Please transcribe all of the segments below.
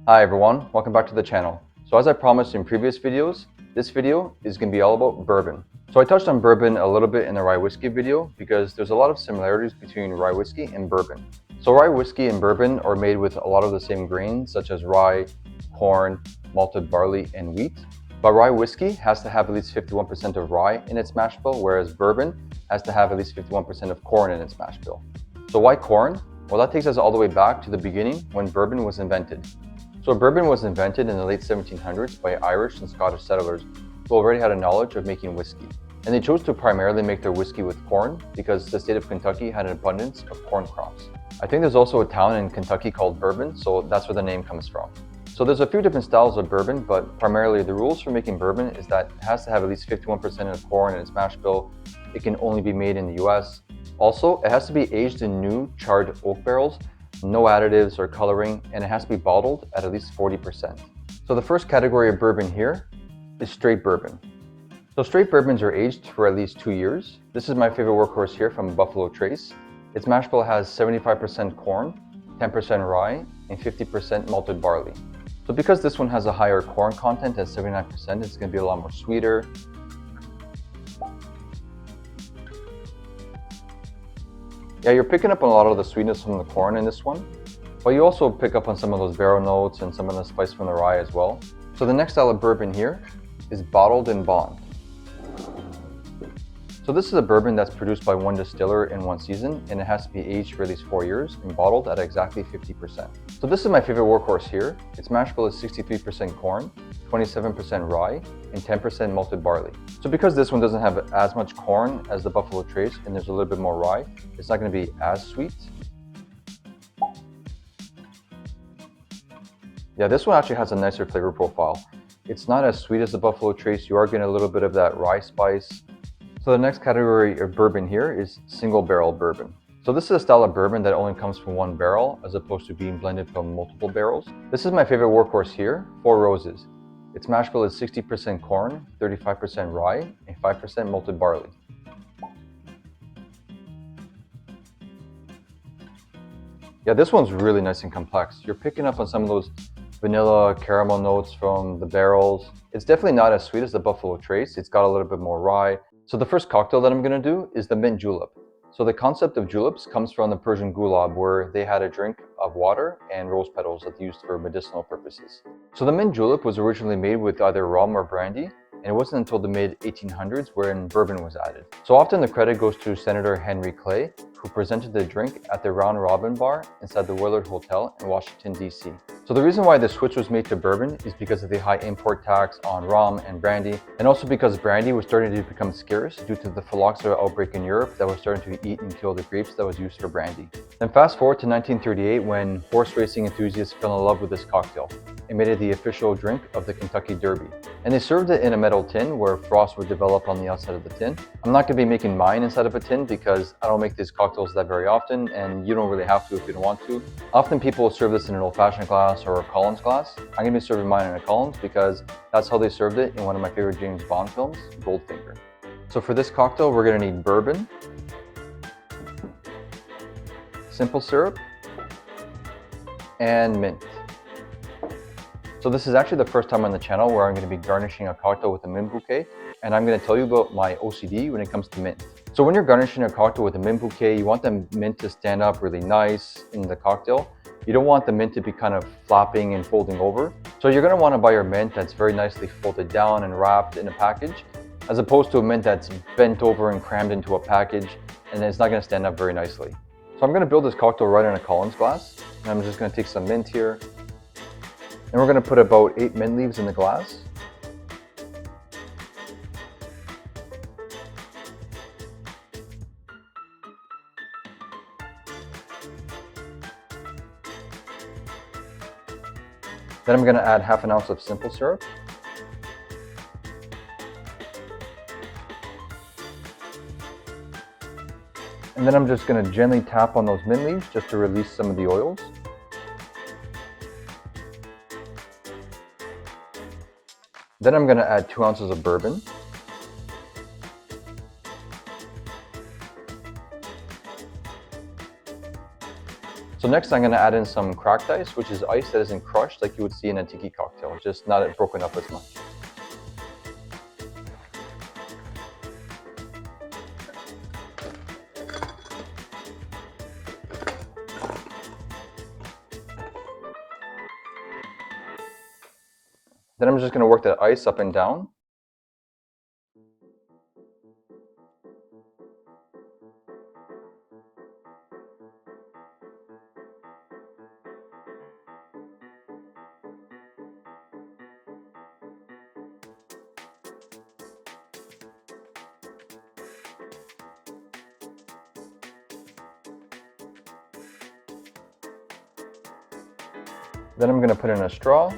Hi everyone, welcome back to the channel. So as I promised in previous videos, this video is going to be all about bourbon. So I touched on bourbon a little bit in the rye whiskey video because there's a lot of similarities between rye whiskey and bourbon. So rye whiskey and bourbon are made with a lot of the same grains such as rye, corn, malted barley, and wheat. But rye whiskey has to have at least 51% of rye in its mash bill, whereas bourbon has to have at least 51% of corn in its mash bill. So why corn? Well, that takes us all the way back to the beginning when bourbon was invented. So bourbon was invented in the late 1700s by Irish and Scottish settlers who already had a knowledge of making whiskey. And they chose to primarily make their whiskey with corn because the state of Kentucky had an abundance of corn crops. I think there's also a town in Kentucky called Bourbon, so that's where the name comes from. So there's a few different styles of bourbon, but primarily the rules for making bourbon is that it has to have at least 51% of corn in its mash bill. It can only be made in the US. Also, it has to be aged in new charred oak barrels, no additives or coloring, and it has to be bottled at least 40%. So the first category of bourbon here is straight bourbon. So straight bourbons are aged for at least 2 years. This is my favorite workhorse here from Buffalo Trace. Its mash bill has 75% corn, 10% rye, and 50% malted barley. So because this one has a higher corn content at 79%, it's going to be a lot more sweeter. Yeah, you're picking up on a lot of the sweetness from the corn in this one, but you also pick up on some of those barrel notes and some of the spice from the rye as well. So the next style of bourbon here is bottled in bond. So this is a bourbon that's produced by one distiller in one season, and it has to be aged for at least 4 years and bottled at exactly 50%. So this is my favorite workhorse here. Its mash bill is 63% corn, 27% rye, and 10% malted barley. So because this one doesn't have as much corn as the Buffalo Trace and there's a little bit more rye, it's not going to be as sweet. Yeah, this one actually has a nicer flavor profile. It's not as sweet as the Buffalo Trace. You are getting a little bit of that rye spice. So the next category of bourbon here is single barrel bourbon. So this is a style of bourbon that only comes from one barrel as opposed to being blended from multiple barrels. This is my favorite workhorse here, Four Roses. Its mash bill is 60% corn, 35% rye, and 5% malted barley. Yeah, this one's really nice and complex. You're picking up on some of those vanilla caramel notes from the barrels. It's definitely not as sweet as the Buffalo Trace. It's got a little bit more rye. So the first cocktail that I'm going to do is the mint julep. So the concept of juleps comes from the Persian gulab, where they had a drink of water and rose petals that they used for medicinal purposes. So the mint julep was originally made with either rum or brandy, and it wasn't until the mid-1800s when bourbon was added. So often the credit goes to Senator Henry Clay, who presented the drink at the Round Robin Bar inside the Willard Hotel in Washington, D.C. So the reason why the switch was made to bourbon is because of the high import tax on rum and brandy, and also because brandy was starting to become scarce due to the phylloxera outbreak in Europe that was starting to eat and kill the grapes that was used for brandy. Then fast forward to 1938 when horse racing enthusiasts fell in love with this cocktail and made it the official drink of the Kentucky Derby. And they served it in a metal tin where frost would develop on the outside of the tin. I'm not going to be making mine inside of a tin because I don't make these cocktails that very often, and you don't really have to if you don't want to. Often people will serve this in an old-fashioned glass or a Collins glass. I'm going to be serving mine in a Collins because that's how they served it in one of my favorite James Bond films, Goldfinger. So for this cocktail, we're going to need bourbon, simple syrup, and mint. So this is actually the first time on the channel where I'm going to be garnishing a cocktail with a mint bouquet, and I'm going to tell you about my OCD when it comes to mint. So when you're garnishing a cocktail with a mint bouquet, you want the mint to stand up really nice in the cocktail. You don't want the mint to be kind of flapping and folding over. So you're going to want to buy your mint that's very nicely folded down and wrapped in a package, as opposed to a mint that's bent over and crammed into a package, and it's not going to stand up very nicely. So I'm going to build this cocktail right in a Collins glass, and I'm just going to take some mint here. And we're going to put about 8 mint leaves in the glass. Then I'm going to add half an ounce of simple syrup. And then I'm just going to gently tap on those mint leaves just to release some of the oils. Then I'm going to add 2 ounces of bourbon. So So next I'm going to add in some cracked ice, which is ice that isn't crushed like you would see in a tiki cocktail, just not broken up as much. Then I'm just going to work that ice up and down. Then I'm going to put in a straw.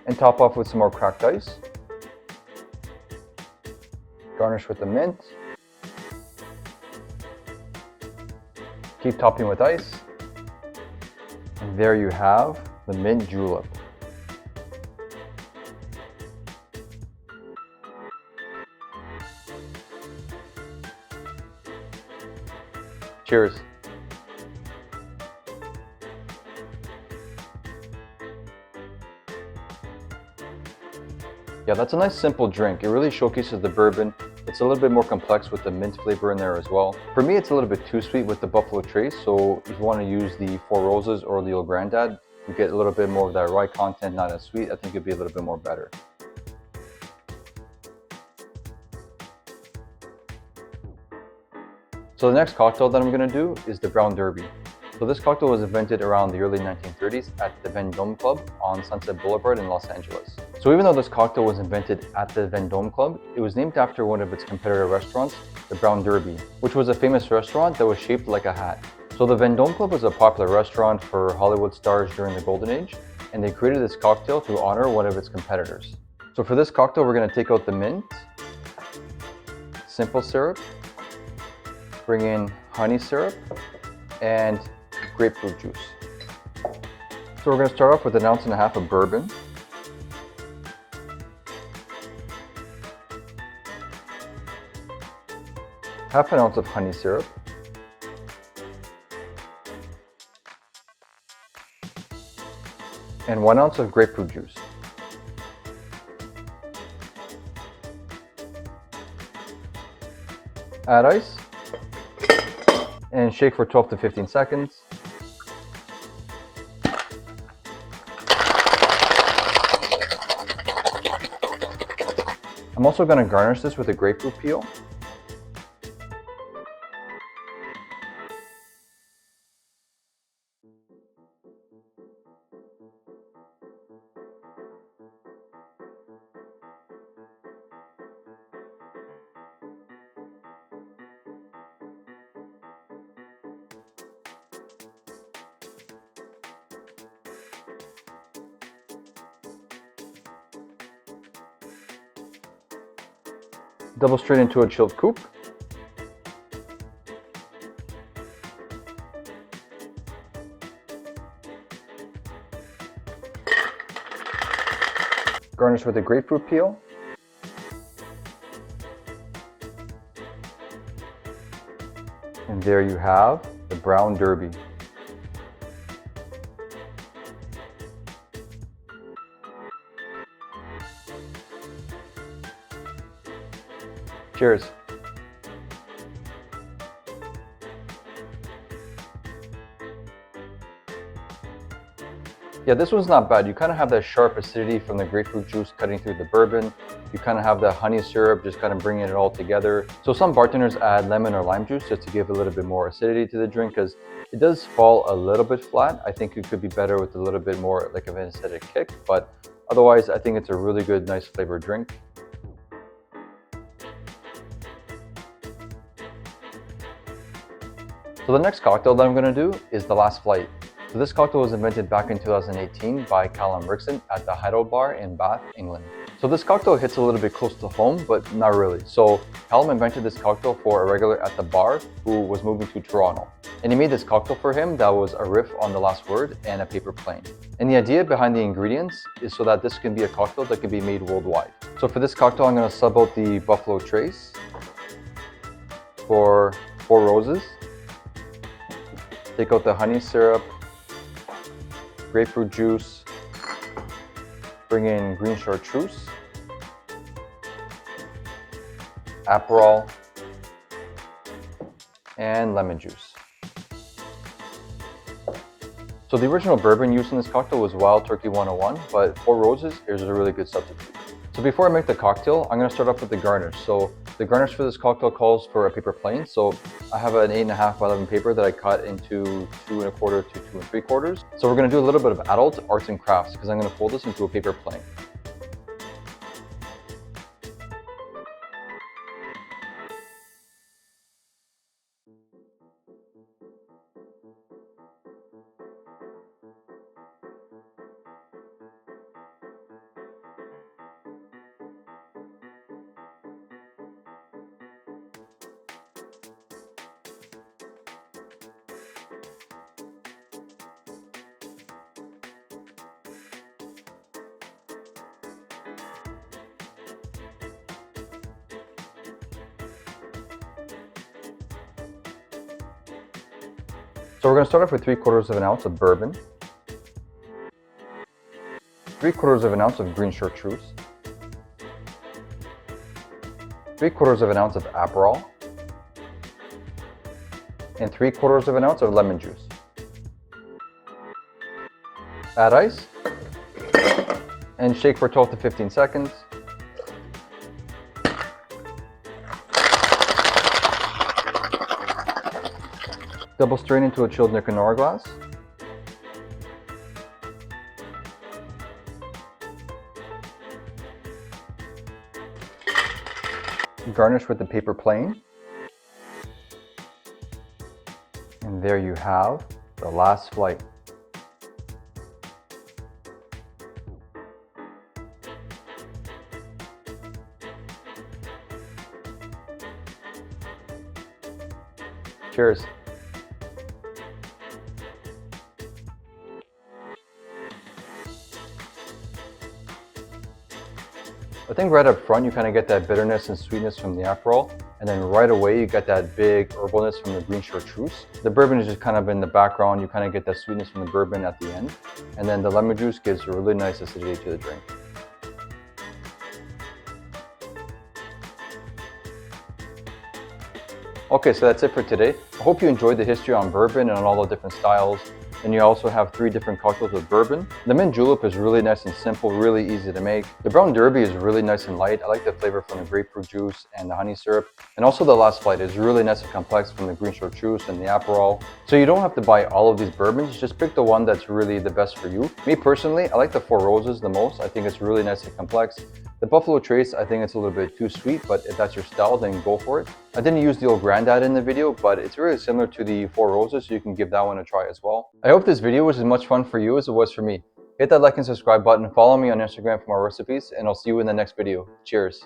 And top off with some more cracked ice. Garnish with the mint. Keep topping with ice. And there you have the mint julep. Cheers. Yeah, that's a nice simple drink. It really showcases the bourbon. It's a little bit more complex with the mint flavor in there as well. For me, it's a little bit too sweet with the Buffalo Trace, so if you want to use the Four Roses or the Old Grandad, you get a little bit more of that rye content, not as sweet. I think it'd be a little bit more better. So the next cocktail that I'm going to do is the Brown Derby. So this cocktail was invented around the early 1930s at the Vendome Club on Sunset Boulevard in Los Angeles. So even though this cocktail was invented at the Vendome Club, it was named after one of its competitor restaurants, the Brown Derby, which was a famous restaurant that was shaped like a hat. So the Vendome Club was a popular restaurant for Hollywood stars during the Golden Age, and they created this cocktail to honor one of its competitors. So for this cocktail, we're going to take out the mint, simple syrup, bring in honey syrup, and grapefruit juice. So we're going to start off with 1.5 ounces of bourbon. Half an ounce of honey syrup. And 1 ounce of grapefruit juice. Add ice. And shake for 12 to 15 seconds. I'm also going to garnish this with a grapefruit peel. Double straight into a chilled coupe. Garnish with a grapefruit peel. And there you have the Brown Derby. Cheers. Yeah, this one's not bad. You kind of have that sharp acidity from the grapefruit juice cutting through the bourbon. You kind of have the honey syrup just kind of bringing it all together. So some bartenders add lemon or lime juice just to give a little bit more acidity to the drink because it does fall a little bit flat. I think it could be better with a little bit more like of an acidic kick, but otherwise I think it's a really good, nice flavored drink. So the next cocktail that I'm going to do is the Last Flight. So this cocktail was invented back in 2018 by Callum Rickson at the Heidelberg Bar in Bath, England. So this cocktail hits a little bit close to home, but not really. So Callum invented this cocktail for a regular at the bar who was moving to Toronto. And he made this cocktail for him that was a riff on the last word and a paper plane. And the idea behind the ingredients is so that this can be a cocktail that can be made worldwide. So for this cocktail, I'm going to sub out the Buffalo Trace. for Four Roses. Take out the honey syrup, grapefruit juice, bring in Green Chartreuse, Aperol, and lemon juice. So the original bourbon used in this cocktail was Wild Turkey 101, but Four Roses is a really good substitute. So before I make the cocktail, I'm going to start off with the garnish. So the garnish for this cocktail calls for a paper plane. So I have an 8.5 by 11 paper that I cut into 2 1/4 to 2 3/4. So we're going to do a little bit of adult arts and crafts because I'm going to fold this into a paper plane. So we're going to start off with 3/4 ounce of bourbon, 3/4 ounce of Green Chartreuse, 3/4 ounce of Aperol, and 3/4 ounce of lemon juice. Add ice and shake for 12 to 15 seconds. Double strain into a chilled Nicanor glass. Garnish with the paper plane. And there you have the last flight. Cheers. I think right up front you kind of get that bitterness and sweetness from the Aperol, and then right away you get that big herbalness from the Green Chartreuse. The bourbon is just kind of in the background, you kind of get that sweetness from the bourbon at the end, and then the lemon juice gives a really nice acidity to the drink. Okay, so that's it for today. I hope you enjoyed the history on bourbon and on all the different styles. And you also have 3 different cocktails with bourbon. The mint julep is really nice and simple, really easy to make. The brown derby is really nice and light. I like the flavor from the grapefruit juice and the honey syrup. And also the last flight is really nice and complex from the Green Chartreuse and the Aperol. So you don't have to buy all of these bourbons, just pick the one that's really the best for you. Me personally, I like the Four Roses the most. I think it's really nice and complex. The Buffalo Trace, I think it's a little bit too sweet, but if that's your style, then go for it. I didn't use the old Grandad in the video, but it's really similar to the Four Roses, so you can give that one a try as well. I hope this video was as much fun for you as it was for me. Hit that like and subscribe button, follow me on Instagram for more recipes, and I'll see you in the next video. Cheers!